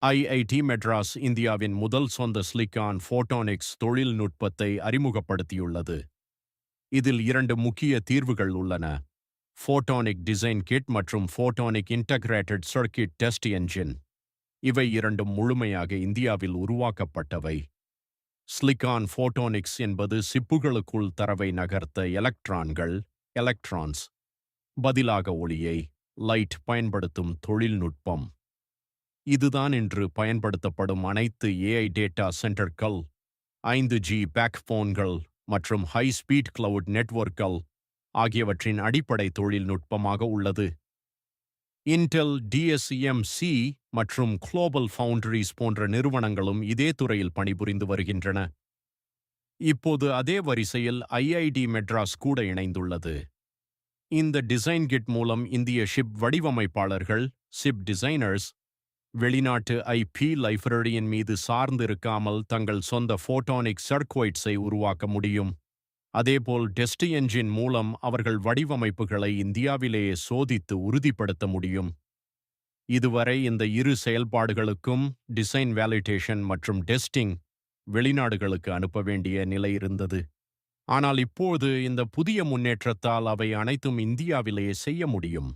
IIT Madras இந்தியாவின் முதல் சொந்த சிலிக்கான் ஃபோட்டானிக்ஸ் தொழில்நுட்பத்தை அறிமுகப்படுத்தியுள்ளது. இதில் இரண்டு முக்கிய தீர்வுகள் உள்ளன: ஃபோட்டானிக் டிசைன் கிட் மற்றும் photonic integrated circuit test engine. இவை இரண்டும் முழுமையாக இந்தியாவில் உருவாக்கப்பட்டவை. சிலிக்கான் ஃபோட்டானிக்ஸ் என்பது சிப்புகளுக்குள் தரவை நகர்த்த எலக்ட்ரான்ஸ் பதிலாக ஒளியை லைட் பயன்படுத்தும் தொழில்நுட்பம். இதுதான் இன்று பயன்படுத்தப்படும் அனைத்து ஏஐ டேட்டா சென்டர்கள், 5G பேக்போன்கள் மற்றும் ஹை ஸ்பீட் கிளவுட் நெட்வொர்க்கள் ஆகியவற்றின் அடிப்படை தொழில்நுட்பமாக உள்ளது. இன்டெல், டிஎஸ்இஎம்சி மற்றும் குளோபல் ஃபவுண்டரிஸ் போன்ற நிறுவனங்களும் இதே துறையில் பணிபுரிந்து வருகின்றன. இப்போது அதே வரிசையில் ஐஐடி மெட்ராஸ் கூட இணைந்துள்ளது. இந்த டிசைன் கிட் மூலம் இந்திய ஷிப் வடிவமைப்பாளர்கள், ஷிப் டிசைனர்ஸ், வெளிநாட்டு ஐபி லைப்ரரியின் மீது சார்ந்திருக்காமல் தங்கள் சொந்த ஃபோட்டானிக் சர்க்யூட்ஸை உருவாக்க முடியும். அதேபோல் டெஸ்ட் என்ஜின் மூலம் அவர்கள் வடிவமைப்புகளை இந்தியாவிலேயே சோதித்து உறுதிப்படுத்த முடியும். இதுவரை இந்த இரு செயல்பாடுகளுக்கும் டிசைன் வேலிடேஷன் மற்றும் டெஸ்டிங் வெளிநாடுகளுக்கு அனுப்ப வேண்டிய நிலை இருந்தது. ஆனால் இப்போது இந்த புதிய முன்னேற்றத்தால் அவை அனைத்தும் இந்தியாவிலேயே செய்ய முடியும்.